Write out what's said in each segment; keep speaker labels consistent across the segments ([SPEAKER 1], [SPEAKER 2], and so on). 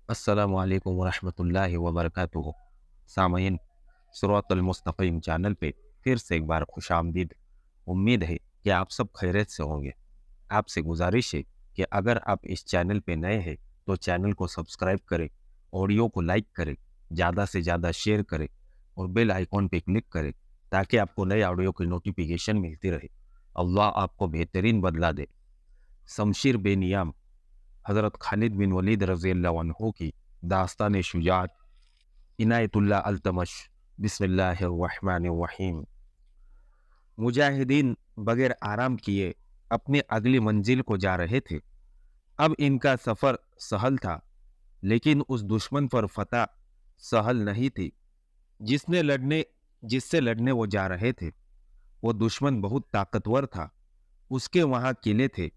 [SPEAKER 1] السلام علیکم ورحمۃ اللہ وبرکاتہ۔ سامعین، صراط المستقیم چینل پہ پھر سے ایک بار خوش آمدید۔ امید ہے کہ آپ سب خیریت سے ہوں گے۔ آپ سے گزارش ہے کہ اگر آپ اس چینل پہ نئے ہیں تو چینل کو سبسکرائب کریں، آڈیو کو لائک کریں، زیادہ سے زیادہ شیئر کریں اور بیل آئیکن پہ کلک کریں تاکہ آپ کو نئے آڈیو کی نوٹیفیکیشن ملتی رہے۔ اللہ آپ کو بہترین بدلہ دے۔ شمشیر بے نیام، حضرت خالد بن ولید رضی اللہ عنہ کی داستان شجاعت۔ عنایت اللہ التمش۔ بسم اللہ الرحمن الرحیم۔ مجاہدین بغیر آرام کیے اپنی اگلی منزل کو جا رہے تھے۔ اب ان کا سفر سہل تھا، لیکن اس دشمن پر فتح سہل نہیں تھی جس سے لڑنے وہ جا رہے تھے۔ وہ دشمن بہت طاقتور تھا۔ اس کے وہاں قلعے تھے،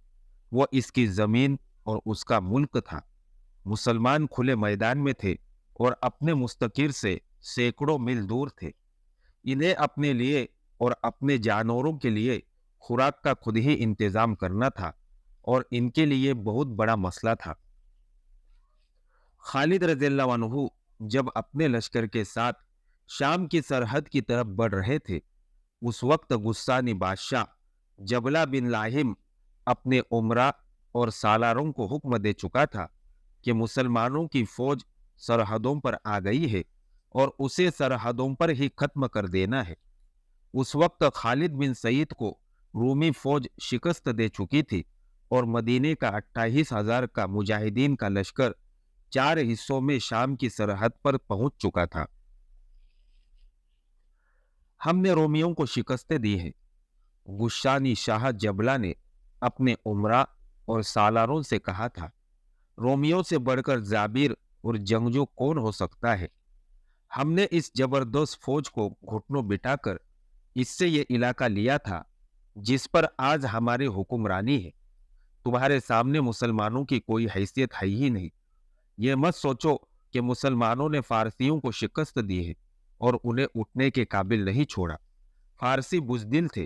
[SPEAKER 1] وہ اس کی زمین اور اس کا ملک تھا۔ مسلمان کھلے میدان میں تھے اور اپنے مستقر سے سینکڑوں میل دور تھے۔ انہیں اپنے لیے اور اپنے جانوروں کے لیے خوراک کا خود ہی انتظام کرنا تھا اور ان کے لیے بہت بڑا مسئلہ تھا۔ خالد رضی اللہ عنہ جب اپنے لشکر کے ساتھ شام کی سرحد کی طرف بڑھ رہے تھے، اس وقت غسانی بادشاہ جبلہ بن لاہم اپنے عمرا اور سالاروں کو حکم دے چکا تھا کہ مسلمانوں کی فوج سرحدوں پر آ گئی ہے اور اسے سرحدوں پر ہی ختم کر دینا ہے۔ اس وقت خالد بن سعید کو رومی فوج شکست دے چکی تھی اور مدینے کا 28,000 کا مجاہدین کا لشکر 4 حصوں میں شام کی سرحد پر پہنچ چکا تھا۔ ہم نے رومیوں کو شکستیں دی ہیں، غشانی شاہ جبلہ نے اپنے عمرا اور سالاروں سے کہا تھا۔ رومیوں سے بڑھ کر جابر اور جنگجو کون ہو سکتا ہے؟ ہم نے اس زبردست فوج کو گھٹنوں بٹھا کر اس سے یہ علاقہ لیا تھا جس پر آج ہماری حکمرانی ہے۔ تمہارے سامنے مسلمانوں کی کوئی حیثیت ہے ہی نہیں۔ یہ مت سوچو کہ مسلمانوں نے فارسیوں کو شکست دی ہے اور انہیں اٹھنے کے قابل نہیں چھوڑا۔ فارسی بزدل تھے۔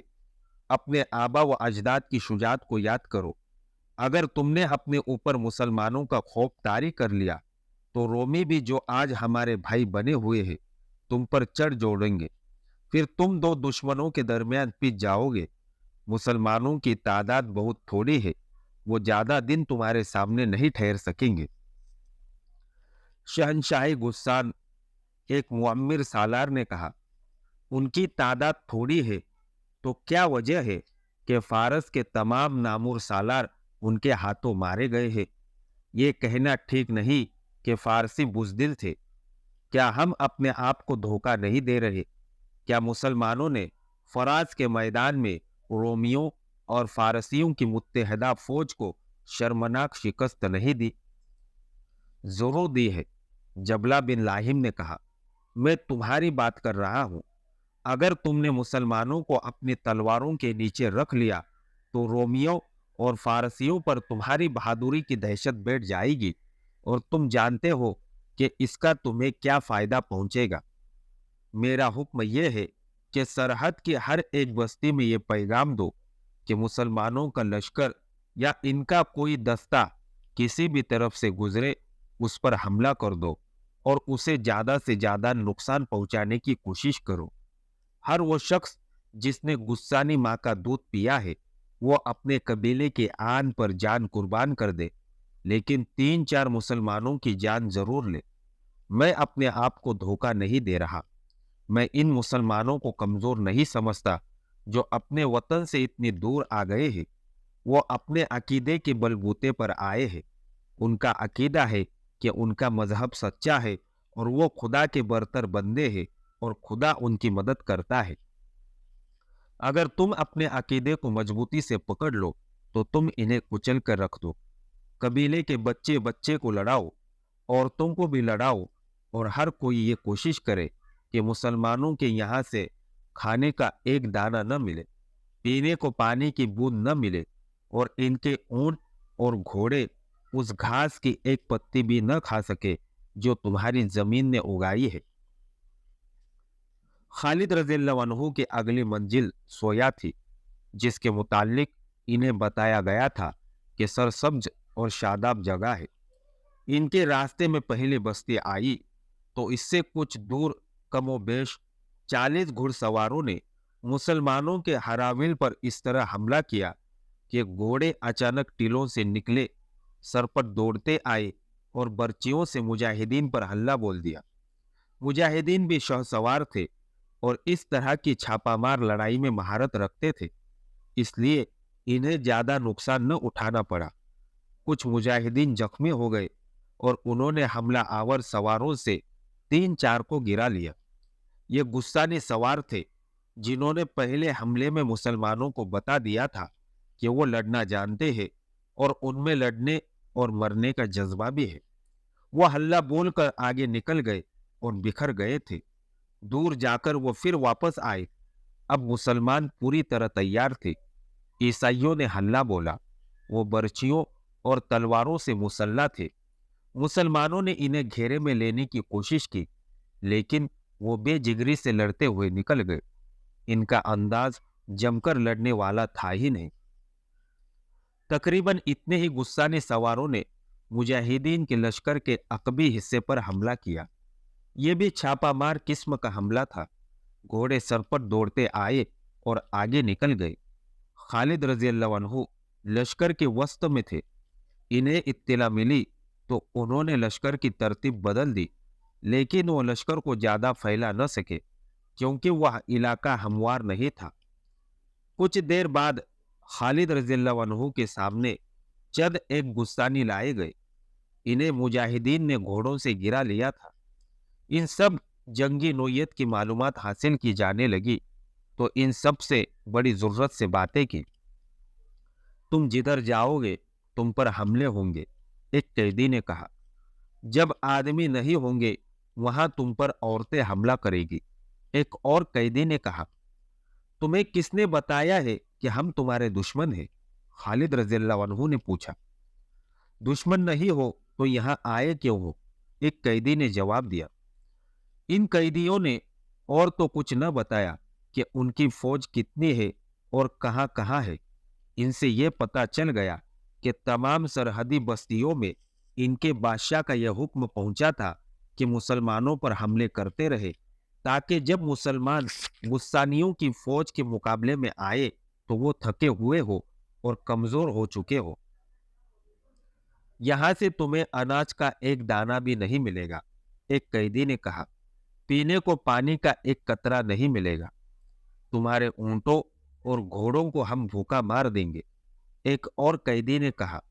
[SPEAKER 1] اپنے آبا و اجداد کی شجاعت کو یاد کرو۔ اگر تم نے اپنے اوپر مسلمانوں کا خوف طاری کر لیا تو رومی بھی جو آج ہمارے بھائی بنے ہوئے ہیں تم پر چڑھ جوڑیں گے، پھر تم دو دشمنوں کے درمیان پس جاؤ گے۔ مسلمانوں کی تعداد بہت تھوڑی ہے، وہ زیادہ دن تمہارے سامنے نہیں ٹھہر سکیں گے۔ شہنشاہی غسان ایک معمر سالار نے کہا، ان کی تعداد تھوڑی ہے تو کیا وجہ ہے کہ فارس کے تمام نامور سالار ان کے ہاتھوں مارے گئے ہیں؟ یہ کہنا ٹھیک نہیں کہ فارسی بزدل تھے۔ کیا ہم اپنے آپ کو دھوکہ نہیں دے رہے؟ کیا مسلمانوں نے فراز کے میدان میں رومیوں اور فارسیوں کی متحدہ فوج کو شرمناک شکست نہیں دی؟ ضرور دی ہے، جبلہ بن لاہم نے کہا۔ میں تمہاری بات کر رہا ہوں۔ اگر تم نے مسلمانوں کو اپنی تلواروں کے نیچے رکھ لیا تو رومیوں اور فارسیوں پر تمہاری بہادری کی دہشت بیٹھ جائے گی، اور تم جانتے ہو کہ اس کا تمہیں کیا فائدہ پہنچے گا۔ میرا حکم یہ ہے کہ سرحد کی ہر ایک بستی میں یہ پیغام دو کہ مسلمانوں کا لشکر یا ان کا کوئی دستہ کسی بھی طرف سے گزرے اس پر حملہ کر دو اور اسے زیادہ سے زیادہ نقصان پہنچانے کی کوشش کرو۔ ہر وہ شخص جس نے غسانی ماں کا دودھ پیا ہے وہ اپنے قبیلے کے آن پر جان قربان کر دے، لیکن 3-4 مسلمانوں کی جان ضرور لے۔ میں اپنے آپ کو دھوکہ نہیں دے رہا۔ میں ان مسلمانوں کو کمزور نہیں سمجھتا جو اپنے وطن سے اتنی دور آ گئے ہیں۔ وہ اپنے عقیدے کے بلبوتے پر آئے ہیں۔ ان کا عقیدہ ہے کہ ان کا مذہب سچا ہے اور وہ خدا کے برتر بندے ہیں اور خدا ان کی مدد کرتا ہے۔ اگر تم اپنے عقیدے کو مضبوطی سے پکڑ لو تو تم انہیں کچل کر رکھ دو۔ قبیلے کے بچے بچے کو لڑاؤ، عورتوں کو بھی لڑاؤ، اور ہر کوئی یہ کوشش کرے کہ مسلمانوں کے یہاں سے کھانے کا ایک دانہ نہ ملے، پینے کو پانی کی بوند نہ ملے، اور ان کے اونٹ اور گھوڑے اس گھاس کی ایک پتی بھی نہ کھا سکے جو تمہاری زمین نے اگائی ہے۔ خالد رضی اللہ عنہ کی اگلی منزل سویا تھی، جس کے متعلق انہیں بتایا گیا تھا کہ سرسبز اور شاداب جگہ ہے۔ इनके रास्ते में पहली बस्ती आई तो इससे कुछ दूर कमोबेश 40 घुड़सवारों ने मुसलमानों के हराविल पर इस तरह हमला किया कि घोड़े अचानक टीलों से निकले, सर पर दौड़ते आए और बर्चियों से मुजाहिदीन पर हल्ला बोल दिया। मुजाहिदीन भी शहसवार थे और इस तरह की छापामार लड़ाई में महारत रखते थे, इसलिए इन्हें ज्यादा नुकसान न उठाना पड़ा। कुछ मुजाहिदीन जख्मी हो गए और उन्होंने हमला आवर सवारों से 3-4 को गिरा लिया। ये गुस्साने सवार थे जिन्होंने पहले हमले में मुसलमानों को बता दिया था कि वो लड़ना जानते हैं और उनमें लड़ने और मरने का जज्बा भी है। वो हल्ला बोलकर आगे निकल गए और बिखर गए थे। दूर जाकर वो फिर वापस आए। अब मुसलमान पूरी तरह तैयार थे। ईसाइयों ने हल्ला बोला। वो बर्छियों और तलवारों से मुसल्ला थे। मुसलमानों ने इन्हें घेरे में लेने की कोशिश की, लेकिन वो बेजिगरी से लड़ते हुए निकल गए। इनका अंदाज जमकर लड़ने वाला था ही नहीं। तकरीबन इतने ही गुस्साने सवारों ने मुजाहिदीन के लश्कर के अकबी हिस्से पर हमला किया। ये भी छापामार किस्म का हमला था। घोड़े सर पर दौड़ते आए और आगे निकल गए। खालिद रज़ियल्लाहु अन्हु लश्कर के वस्त में थे। इन्हें इत्तिला मिली तो उन्होंने लश्कर की तरतीब बदल दी, लेकिन वो लश्कर को ज्यादा फैला न सके क्योंकि वह इलाका हमवार नहीं था। कुछ देर बाद खालिद रज़ियल्लाहु अन्हु के सामने चंद एक गुस्तानी लाए गए। इन्हें मुजाहिदीन ने घोड़ों से गिरा लिया था। इन सब जंगी नोयत की मालूमात हासिल की जाने लगी तो इन सब से बड़ी जरूरत से बातें की। तुम जिधर जाओगे तुम पर हमले होंगे, एक कैदी ने कहा। जब आदमी नहीं होंगे वहां तुम पर औरतें हमला करेगी, एक और कैदी ने कहा। तुम्हें किसने बताया है कि हम तुम्हारे दुश्मन हैं? खालिद रज़ियल्लाहु अन्हु ने पूछा। दुश्मन नहीं हो तो यहाँ आए क्यों हो? एक कैदी ने जवाब दिया। इन कैदियों ने और तो कुछ न बताया कि उनकी फौज कितनी है और कहाँ कहाँ है। इनसे ये पता चल गया कि तमाम सरहदी बस्तियों में इनके बादशाह का यह हुक्म पहुंचा था कि मुसलमानों पर हमले करते रहे, ताकि जब मुसलमान गुस्सानियों की फौज के मुकाबले में आए तो वो थके हुए हो और कमजोर हो चुके हो। यहां से तुम्हें अनाज का एक दाना भी नहीं मिलेगा, एक कैदी ने कहा। पीने को पानी का एक कतरा नहीं मिलेगा। तुम्हारे ऊंटों और घोड़ों को हम भूखा मार देंगे, एक और कैदी ने कहा।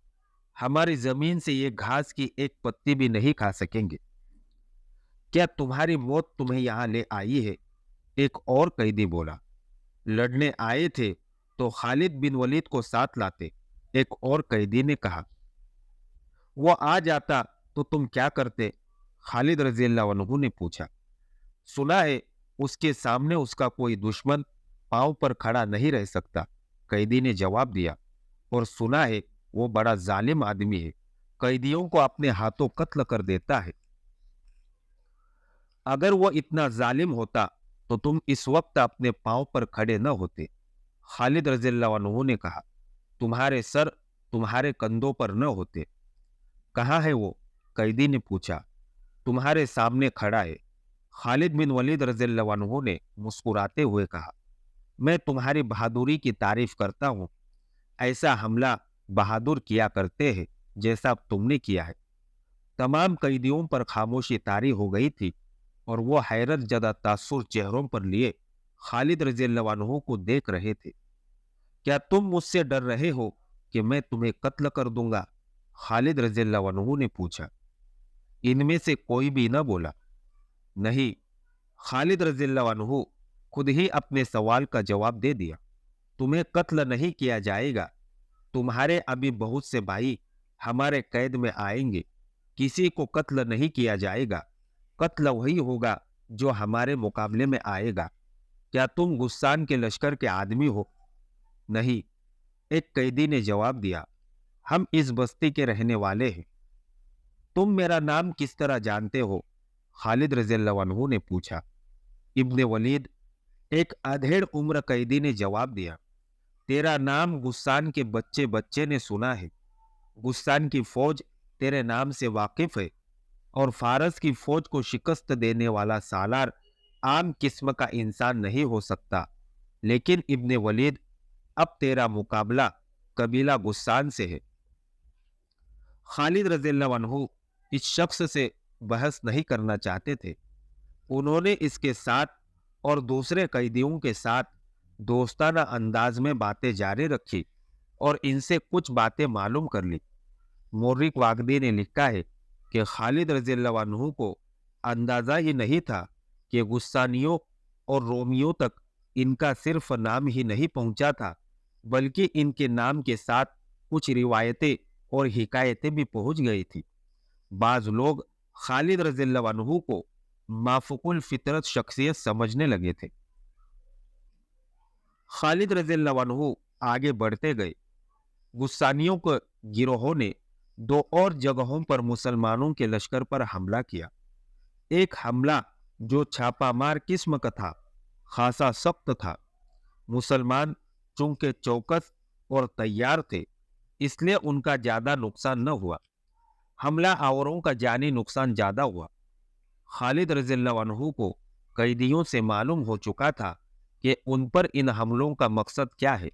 [SPEAKER 1] हमारी जमीन से ये घास की एक पत्ती भी नहीं खा सकेंगे। क्या तुम्हारी मौत तुम्हें यहां ले आई है? एक और कैदी बोला। लड़ने आए थे तो खालिद बिन वलीद को साथ लाते, एक और कैदी ने कहा। वो आ जाता तो तुम क्या करते? खालिद रज़ियल्लाहु अन्हु ने पूछा। सुना है उसके सामने उसका कोई दुश्मन पांव पर खड़ा नहीं रह सकता, कैदी ने जवाब दिया। और सुना है वो बड़ा जालिम आदमी है, कैदियों को अपने हाथों कत्ल कर देता है। अगर वो इतना जालिम होता तो तुम इस वक्त अपने पांव पर खड़े न होते, खालिद रज़ियल्लाहु अन्हु ने कहा। तुम्हारे सर तुम्हारे कंधों पर न होते। कहाँ है वो? कैदी ने पूछा। तुम्हारे सामने खड़ा है, खालिद बिन वलीद रज़ियल्लाहु अन्हु ने मुस्कुराते हुए कहा। मैं तुम्हारी बहादुरी की तारीफ करता हूँ। ऐसा हमला बहादुर किया करते हैं जैसा तुमने किया है। तमाम कैदियों पर खामोशी तारी हो गई थी और वो हैरत ज़दा तासुर चेहरों पर लिए खालिद रज़ियल्लाहु अन्हु को देख रहे थे। क्या तुम मुझसे डर रहे हो कि मैं तुम्हें कत्ल कर दूंगा? खालिद रज़ियल्लाहु अन्हु ने पूछा। इनमें से कोई भी न बोला। नहीं, खालिद रज़ियल्लाहु अन्हु खुद ही अपने सवाल का जवाब दे दिया। तुम्हें कत्ल नहीं किया जाएगा। तुम्हारे अभी बहुत से भाई हमारे कैद में आएंगे। किसी को कत्ल नहीं किया जाएगा। कत्ल वही होगा जो हमारे मुकाबले में आएगा। क्या तुम गुस्सान के लश्कर के आदमी हो? नहीं, एक कैदी ने जवाब दिया। हम इस बस्ती के रहने वाले हैं। तुम मेरा नाम किस तरह जानते हो? खालिद रज़ियल्लाहु अन्हु ने पूछा। इब्ने वलीद, एक अधेड़ उम्र कैदी ने जवाब दिया। तेरा नाम गुस्सान के बच्चे बच्चे ने सुना है। गुस्सान की फौज تیرے نام سے واقف ہے، اور فارس کی فوج کو شکست دینے والا سالار عام قسم کا انسان نہیں ہو سکتا، لیکن ابن ولید، اب تیرا مقابلہ قبیلہ غسان سے ہے۔ خالد رضی اللہ عنہ اس شخص سے بحث نہیں کرنا چاہتے تھے۔ انہوں نے اس کے ساتھ اور دوسرے قیدیوں کے ساتھ دوستانہ انداز میں باتیں جاری رکھی اور ان سے کچھ باتیں معلوم کر لی۔ مورخ واقدی نے لکھا ہے کہ خالد رضی اللہ عنہ کو اندازہ ہی نہیں تھا کہ غسانیوں اور رومیوں تک ان کا صرف نام ہی نہیں پہنچا تھا، بلکہ ان کے نام کے ساتھ کچھ روایتیں اور حکایتیں بھی پہنچ گئی تھی۔ بعض لوگ خالد رضی اللہ عنہ کو مافوق الفطرت شخصیت سمجھنے لگے تھے۔ خالد رضی اللہ عنہ آگے بڑھتے گئے۔ غسانیوں کے گروہوں نے دو اور جگہوں پر مسلمانوں کے لشکر پر حملہ کیا۔ ایک حملہ جو چھاپا مار قسم کا تھا، خاصا سخت تھا۔ مسلمان چونکہ چوکس اور تیار تھے، اس لیے ان کا زیادہ نقصان نہ ہوا۔ حملہ آوروں کا جانی نقصان زیادہ ہوا۔ خالد رضی اللہ عنہ کو قیدیوں سے معلوم ہو چکا تھا کہ ان پر ان حملوں کا مقصد کیا ہے۔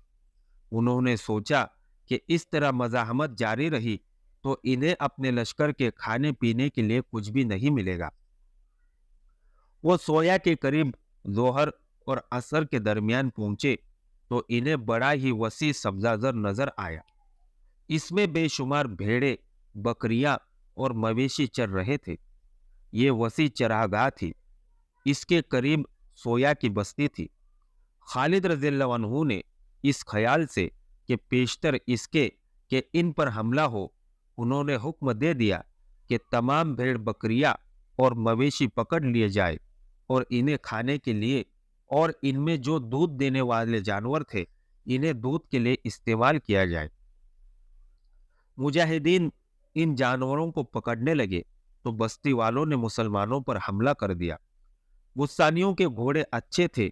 [SPEAKER 1] انہوں نے سوچا کہ اس طرح مزاحمت جاری رہی تو انہیں اپنے لشکر کے کھانے پینے کے لیے کچھ بھی نہیں ملے گا۔ وہ سویا کے قریب ظہر اور عصر کے درمیان پہنچے تو انہیں بڑا ہی وسیع سبزہ زر نظر آیا۔ اس میں بے شمار بھیڑیں، بکریاں اور مویشی چر رہے تھے۔ یہ وسیع چراگاہ تھی۔ اس کے قریب سویا کی بستی تھی۔ خالد رضی اللہ عنہ نے اس خیال سے کہ پیشتر اس کے کہ ان پر حملہ ہو، انہوں نے حکم دے دیا کہ تمام بھیڑ بکریاں اور مویشی پکڑ لیے جائے اور انہیں کھانے کے لیے اور ان میں جو دودھ دینے والے جانور تھے انہیں دودھ کے لیے استعمال کیا جائے۔ مجاہدین ان جانوروں کو پکڑنے لگے تو بستی والوں نے مسلمانوں پر حملہ کر دیا۔ غسانیوں کے گھوڑے اچھے تھے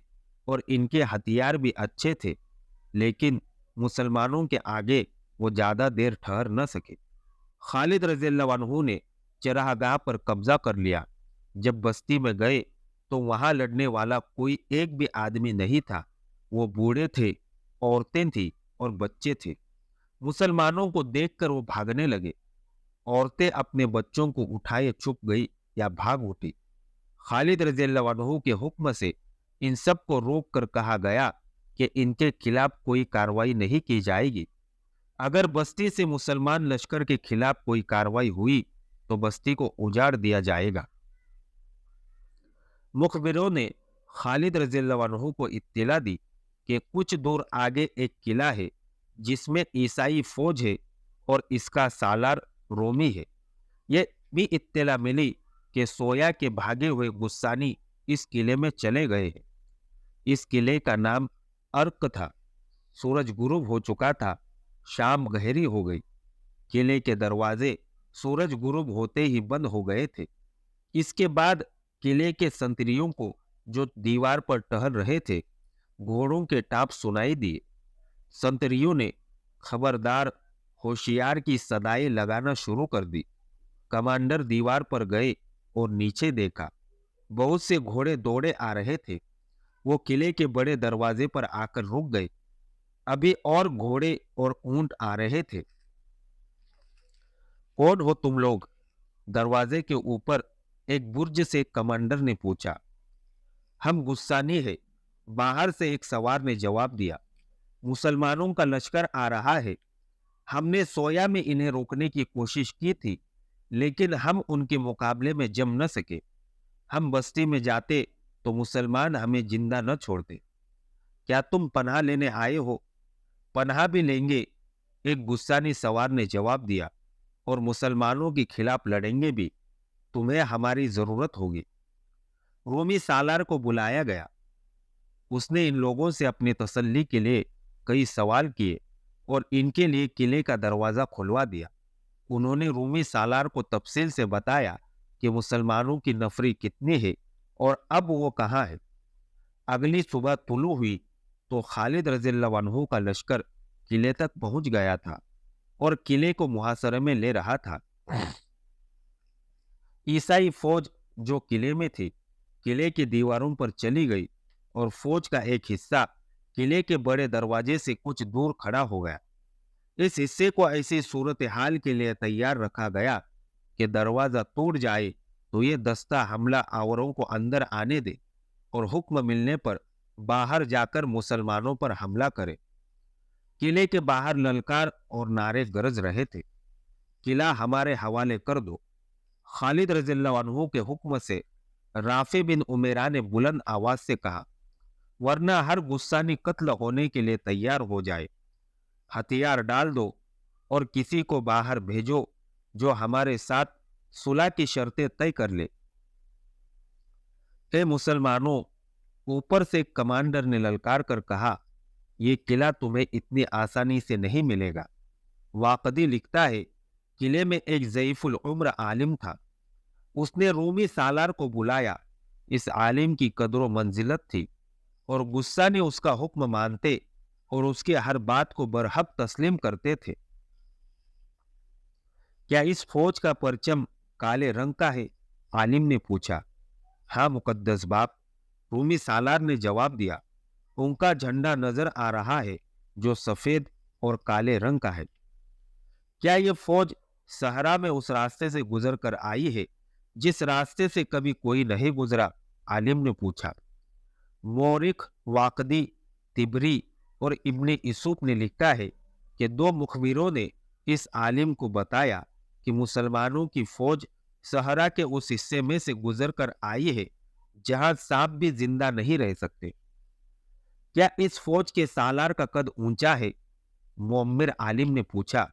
[SPEAKER 1] اور ان کے ہتھیار بھی اچھے تھے، لیکن مسلمانوں کے آگے وہ زیادہ دیر ٹھہر نہ سکے۔ خالد رضی اللہ عنہ نے چراگاہ پر قبضہ کر لیا۔ جب بستی میں گئے تو وہاں لڑنے والا کوئی ایک بھی آدمی نہیں تھا۔ وہ بوڑھے تھے، عورتیں تھیں اور بچے تھے۔ مسلمانوں کو دیکھ کر وہ بھاگنے لگے۔ عورتیں اپنے بچوں کو اٹھائے چھپ گئی یا بھاگ اٹھی۔ خالد رضی اللہ عنہ کے حکم سے ان سب کو روک کر کہا گیا کہ ان کے خلاف کوئی کارروائی نہیں کی جائے گی۔ اگر بستی سے مسلمان لشکر کے خلاف کوئی کارروائی ہوئی تو بستی کو اجاڑ دیا جائے گا۔ مخبروں نے خالد رضی اللہ عنہ کو اطلاع دی کہ کچھ دور آگے ایک قلعہ ہے جس میں عیسائی فوج ہے اور اس کا سالار رومی ہے۔ یہ بھی اطلاع ملی کہ سویا کے بھاگے ہوئے غسانی اس قلعے میں چلے گئے ہیں۔ اس قلعے کا نام ارق تھا۔ سورج غروب ہو چکا تھا، شام گہری ہو گئی۔ قلعے کے دروازے سورج غروب ہوتے ہی بند ہو گئے تھے۔ اس کے بعد قلعے کے سنتریوں کو جو دیوار پر ٹہل رہے تھے گھوڑوں کے ٹاپ سنائی دیے۔ سنتریوں نے خبردار، ہوشیار کی صدائیں لگانا شروع کر دی۔ کمانڈر دیوار پر گئے اور نیچے دیکھا۔ بہت سے گھوڑے دوڑے آ رہے تھے۔ وہ قلعے کے بڑے دروازے پر آ کر رک گئے۔ ابھی اور گھوڑے اور اونٹ آ رہے تھے۔ کون ہو تم لوگ؟ دروازے کے اوپر ایک برج سے کمانڈر نے پوچھا۔ ہم غسانی ہیں، باہر سے ایک سوار نے جواب دیا۔ مسلمانوں کا لشکر آ رہا ہے۔ ہم نے سویا میں انہیں روکنے کی کوشش کی تھی، لیکن ہم ان کے مقابلے میں جم نہ سکے۔ ہم بستی میں جاتے تو مسلمان ہمیں زندہ نہ چھوڑتے۔ کیا تم پناہ لینے آئے ہو؟ پناہ بھی لیں گے، ایک غسانی سوار نے جواب دیا، اور مسلمانوں کے خلاف لڑیں گے بھی۔ تمہیں ہماری ضرورت ہوگی۔ رومی سالار کو بلایا گیا۔ اس نے ان لوگوں سے اپنی تسلی کے لیے کئی سوال کیے اور ان کے لیے قلعے کا دروازہ کھلوا دیا۔ انہوں نے رومی سالار کو تفصیل سے بتایا کہ مسلمانوں کی نفری کتنی ہے اور اب وہ کہاں ہے۔ اگلی صبح طلوع ہوئی تو خالد رضی اللہ عنہ کا لشکر قلعے تک پہنچ گیا تھا اور قلعے کو محاصرے میں لے رہا تھا۔ ईसाई फौज जो किले में थी, किले की दीवारों पर चली गई और फौज का एक हिस्सा किले के बड़े दरवाजे से कुछ दूर खड़ा हो गया। इस हिस्से को ऐसी सूरत हाल के लिए तैयार रखा गया कि दरवाजा टूट जाए तो ये दस्ता हमला आवरों को अंदर आने दे और हुक्म मिलने पर बाहर जाकर मुसलमानों पर हमला करे। किले के बाहर ललकार और नारे गरज रहे थे, किला हमारे हवाले कर दो। खालिद रज़ियल्लाहु अन्हु के हुक्म से राफे बिन उमेरा ने बुलंद आवाज से कहा, वरना हर गुस्सानी कत्ल होने के लिए तैयार हो जाए। हथियार डाल दो और किसी को बाहर भेजो जो हमारे साथ सुलह की शर्तें तय कर ले। हे मुसलमानों, ऊपर से कमांडर ने ललकार कर कहा, ये किला तुम्हें इतनी आसानी से नहीं मिलेगा। वाकदी लिखता है, किले में एक ज़ईफुल उम्र आलिम था। उसने रूमी सालार को बुलाया। इस आलिम की कदर मंजिलत थी और गुस्सा ने उसका हुक्म मानते और उसके हर बात को बरहक तस्लीम करते थे। क्या इस फौज का परचम काले रंग का है? आलिम ने पूछा। हाँ मुकद्दस बाप, रूमी सालार ने जवाब दिया। उनका झंडा नजर आ रहा है जो सफेद और काले रंग का है। क्या यह फौज सहरा में उस रास्ते से गुजर कर आई है जिस रास्ते से कभी कोई नहीं गुजरा? आलिम ने पूछा। मोरिख, वाकदी, तिबरी और इब्ने यूसुफ ने लिखा है कि दो मुखबिरों ने इस आलिम को बताया कि मुसलमानों की फौज सहरा के उस हिस्से में से गुजर कर आई है जहां सांप भी जिंदा नहीं रह सकते। क्या इस फौज के सालार का कद ऊंचा है? मुअम्मिर आलिम ने पूछा।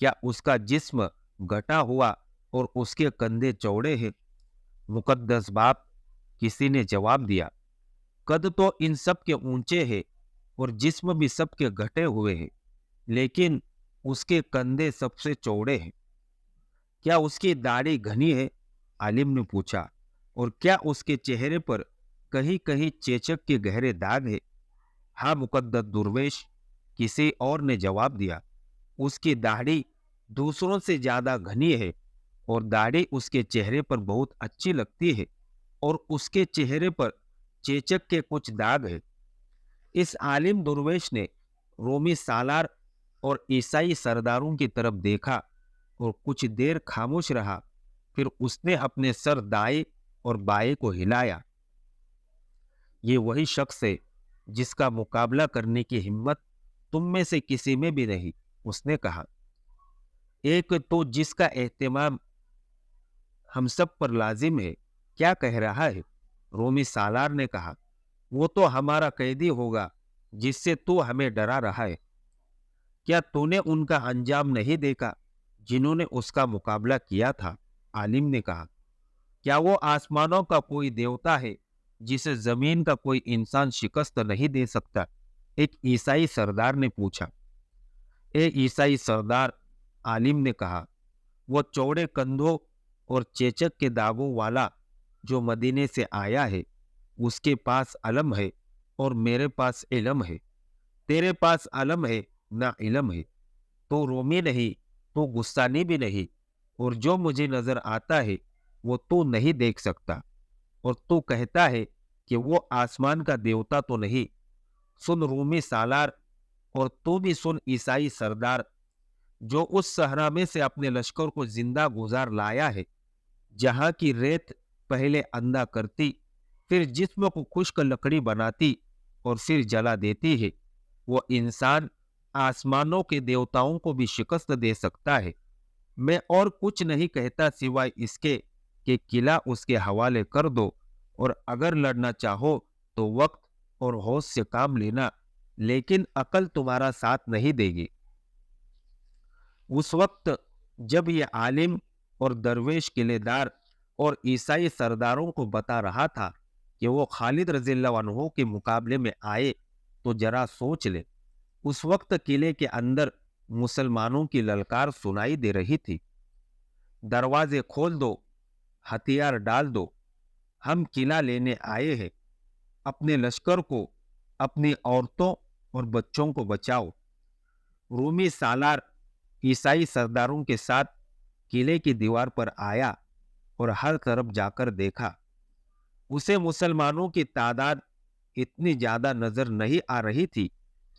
[SPEAKER 1] क्या उसका जिस्म घटा हुआ और उसके कंधे चौड़े हैं? मुकद्दस बाप, किसी ने जवाब दिया। कद तो इन सब के ऊंचे हैं और जिस्म भी सबके घटे हुए हैं, लेकिन उसके कंधे सबसे चौड़े हैं। क्या उसकी दाढ़ी घनी है? आलिम ने पूछा। और क्या उसके चेहरे पर कहीं कहीं चेचक के गहरे दाग है? हाँ मुकद्दस दुर्वेश, किसी और ने जवाब दिया। उसकी दाढ़ी दूसरों से ज्यादा घनी है और दाढ़ी उसके चेहरे पर बहुत अच्छी लगती है और उसके चेहरे पर चेचक के कुछ दाग है। इस आलिम दुर्वेश ने रोमी सालार और ईसाई सरदारों की तरफ देखा और कुछ देर खामोश रहा। फिर उसने अपने सर दाएं और बाएं को हिलाया। ये वही शख्स है जिसका मुकाबला करने की हिम्मत तुम में से किसी में भी नहीं, उसने कहा। एक तो जिसका एहतमाम हम सब पर लाजिम है, क्या कह रहा है? रोमी सालार ने कहा। वो तो हमारा कैदी होगा जिससे तू हमें डरा रहा है। क्या तूने उनका अंजाम नहीं देखा जिन्होंने उसका मुकाबला किया था? आलिम ने कहा। क्या वो आसमानों का कोई देवता है जिसे जमीन का कोई इंसान शिकस्त नहीं दे सकता? एक ईसाई सरदार ने पूछा। ए ईसाई सरदार, आलिम ने कहा, वो चौड़े कंधों और चेचक के दागों वाला जो मदीने से आया है, उसके पास अलम है और मेरे पास इलम है। तेरे पास अलम है ना इलम है। तो रोमी नहीं, तो गुस्सानी भी नहीं, और जो मुझे नजर आता है वो तू नहीं देख सकता। और तू कहता है कि वो आसमान का देवता तो नहीं। सुन रूमी सालार, और तू भी सुन ईसाई सरदार, जो उस सहरा में से अपने लश्कर को जिंदा गुजार लाया है, जहां की रेत पहले अंधा करती, फिर जिस्म को खुश्क लकड़ी बनाती और फिर जला देती है। वो इंसान आसमानों के देवताओं को भी शिकस्त दे सकता है। मैं और कुछ नहीं कहता सिवाय इसके कि किला उसके हवाले कर दो, और अगर लड़ना चाहो तो वक्त और होश से काम लेना, लेकिन अकल तुम्हारा साथ नहीं देगी। उस वक्त जब ये आलिम और दरवेश किलेदार और ईसाई सरदारों को बता रहा था कि वो खालिद रज़ियल्लाहु अन्हु के मुकाबले में आए, तो जरा सोच ले। उस वक्त किले के अंदर मुसलमानों की ललकार सुनाई दे रही थी। दरवाजे खोल दो, हथियार डाल दो, हम किला लेने आए हैं। अपने लश्कर को, अपनी औरतों और बच्चों को बचाओ। रूमी सालार ईसाई सरदारों के साथ किले की दीवार पर आया और हर तरफ जाकर देखा। उसे मुसलमानों की तादाद इतनी ज्यादा नजर नहीं आ रही थी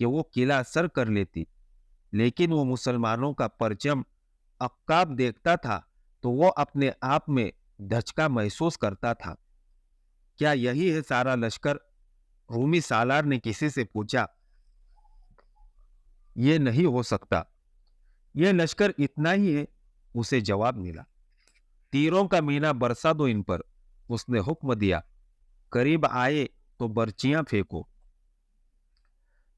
[SPEAKER 1] कि वो किला सर कर लेती, लेकिन वो मुसलमानों का परचम अक्काब देखता था तो वो अपने आप में धचका महसूस करता था। क्या यही है सारा लश्कर? रूमी सालार ने किसी से पूछा। ये नहीं हो सकता, ये लश्कर इतना ही है, उसे जवाब मिला। तीरों का मीना बरसा दो इन पर, उसने हुक्म दिया। करीब आए तो बर्चियां फेंको।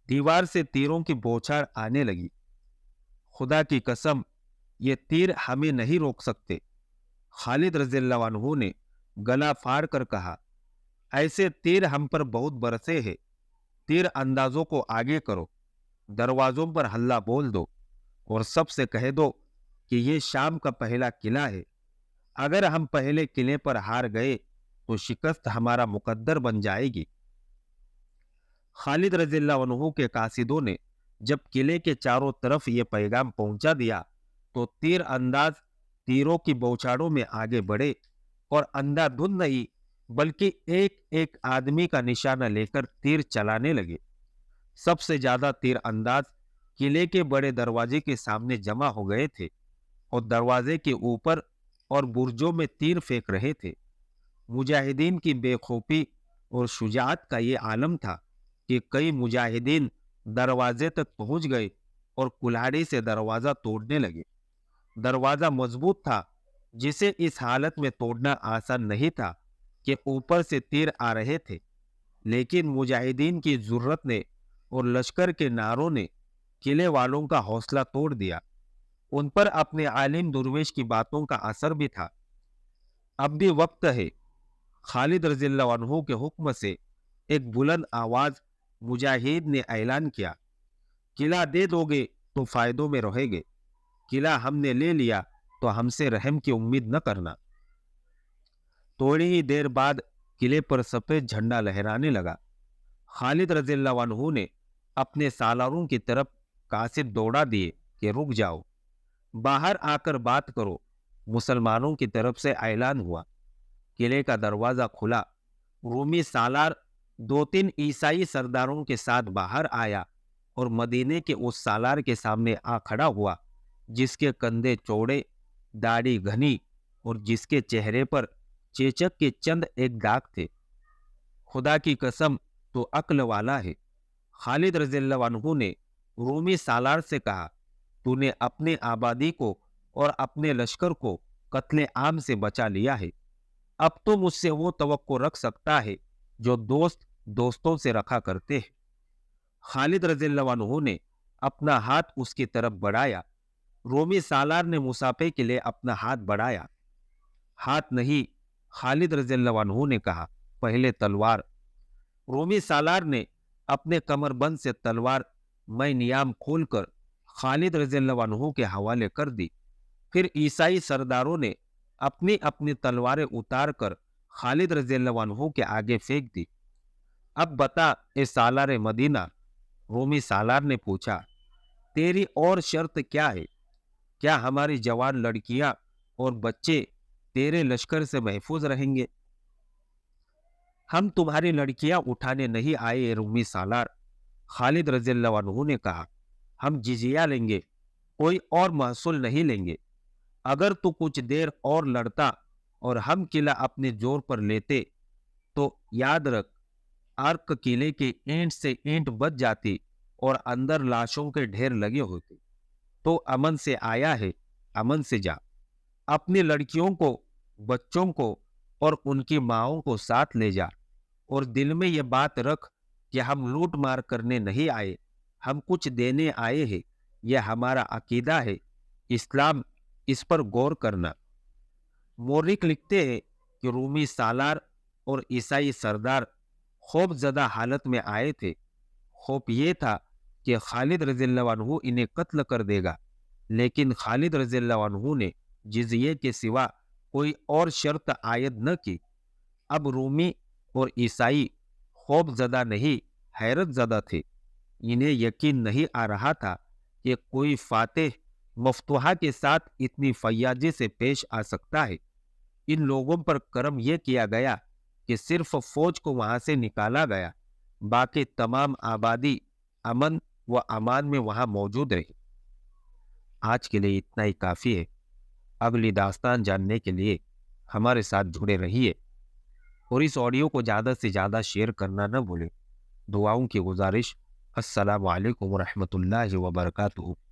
[SPEAKER 1] दीवार से तीरों की बौछार आने लगी। खुदा की कसम, ये तीर हमें नहीं रोक सकते, खालिद रज़ियल्लाहु अन्हु ने गला फाड़ कर कहा। ऐसे तीर हम पर बहुत बरसे हैं। तीर अंदाजों को आगे करो, दरवाजों पर हल्ला बोल दो और सबसे कह दो कि ये शाम का पहला किला है। अगर हम पहले किले पर हार गए तो शिकस्त हमारा मुकद्दर बन जाएगी। खालिद रज़ियल्लाहु अन्हु के कासिदों ने जब किले के चारों तरफ ये पैगाम पहुंचा दिया तो तीर अंदाज तीरों की बौछारों में आगे बढ़े और अंधाधुंध नहीं बल्कि एक एक आदमी का निशाना लेकर तीर चलाने लगे। सबसे ज्यादा तीर अंदाज किले के बड़े दरवाजे के सामने जमा हो गए थे और दरवाजे के ऊपर और बुर्जों में तीर फेंक रहे थे। मुजाहिदीन की बेखौफी और शुजाअत का ये आलम था कि कई मुजाहिदीन दरवाजे तक पहुंच गए और कुल्हाड़ी से दरवाजा तोड़ने लगे। दरवाजा मजबूत था, जिसे इस हालत में तोड़ना आसान नहीं था कि ऊपर से तीर आ रहे थे, लेकिन मुजाहिदीन की जुर्रत ने और लश्कर के नारों ने किले वालों का हौसला तोड़ दिया। उन पर अपने आलिम दुर्वेश की बातों का असर भी था। अब भी वक्त है। खालिद रज़ियल्लाहु अन्हु के हुक्म से एक बुलंद आवाज मुजाहिद ने ऐलान किया। किला दे दोगे तो फायदों में रहोगे, किला हमने ले लिया तो हमसे रहम की उम्मीद न करना। थोड़ी ही देर बाद किले पर सफेद झंडा लहराने लगा। खालिद रज़ियल्लाहु अन्हु ने अपने सालारों की तरफ कासिद दौड़ा दिए कि रुक जाओ, बाहर आकर बात करो। मुसलमानों की तरफ से ऐलान हुआ। किले का दरवाजा खुला। रूमी सालार दो तीन ईसाई सरदारों के साथ बाहर आया और मदीने के उस सालार के सामने आ खड़ा हुआ जिसके कंधे चौड़े, दाढ़ी घनी और जिसके चेहरे पर चेचक के चंद एक दाग थे। खुदा की कसम, तो अक्ल वाला है। खालिद रज़ियल्लाहु अन्हु ने रूमी सालार से कहा, तूने अपने आबादी को और अपने लश्कर को कत्ले आम से बचा लिया है। अब तो मुझसे वो तवक्को रख सकता है जो दोस्त दोस्तों से रखा करते हैं। खालिद रज़ियल्लाहु अन्हु ने अपना हाथ उसकी तरफ बढ़ाया। रोमी सालार ने मुसाफे के लिए अपना हाथ बढ़ाया। हाथ नहीं, खालिद रज़ियल्लाहु अन्हु ने कहा, पहले तलवार। रोमी सालार ने अपने कमरबंद से तलवार मैं नियाम खोलकर खालिद रज़ियल्लाहु अन्हु के हवाले कर दी। फिर ईसाई सरदारों ने अपनी अपनी तलवारें उतार कर खालिद रज़ियल्लाहु अन्हु के आगे फेंक दी। अब बता ए सालार मदीना, रोमी सालार ने पूछा, तेरी और शर्त क्या है? क्या हमारी जवान लड़कियां और बच्चे तेरे लश्कर से महफूज रहेंगे? हम तुम्हारी लड़कियां उठाने नहीं आए रूमी सालार, खालिद रज़ियल्लाहु अन्हु ने कहा। हम जिजिया लेंगे, कोई और महसूल नहीं लेंगे। अगर तू कुछ देर और लड़ता और हम किला अपने जोर पर लेते तो याद रख, अर्क किले की ईंट से ईंट बच जाती और अंदर लाशों के ढेर लगे होते। तो अमन से आया है, अमन से जा। अपनी लड़कियों को, बच्चों को और उनकी माओं को साथ ले जा और दिल में ये बात रख कि हम लूट मार करने नहीं आए, हम कुछ देने आए हैं। यह हमारा अकीदा है, इस्लाम, इस पर गौर करना। मोरिक लिखते हैं कि रूमी सालार और ईसाई सरदार खौफजदा हालत में आए थे। खौफ ये था कि खालिद रज़ियल्लाहु अन्हु इन्हें कत्ल कर देगा, लेकिन खालिद रज़ियल्लाहु अन्हु ने जिज़िये के सिवा कोई और शर्त आयद न की। अब रूमी और ईसाई खौफजदा नहीं, हैरत ज़दा थे। इन्हें यकीन नहीं आ रहा था कि कोई फातेह مفتوحہ کے ساتھ اتنی فیاضی سے پیش آ سکتا ہے؟ ان لوگوں پر کرم یہ کیا گیا کہ صرف فوج کو وہاں سے نکالا گیا، باقی تمام آبادی امن و امان میں وہاں موجود رہی۔ آج کے لیے اتنا ہی کافی ہے۔ اگلی داستان جاننے کے لیے ہمارے ساتھ جڑے رہیے اور اس آڈیو کو زیادہ سے زیادہ شیئر کرنا نہ بھولیں۔ دعاؤں کی گزارش۔ السلام علیکم ورحمۃ اللہ وبرکاتہ۔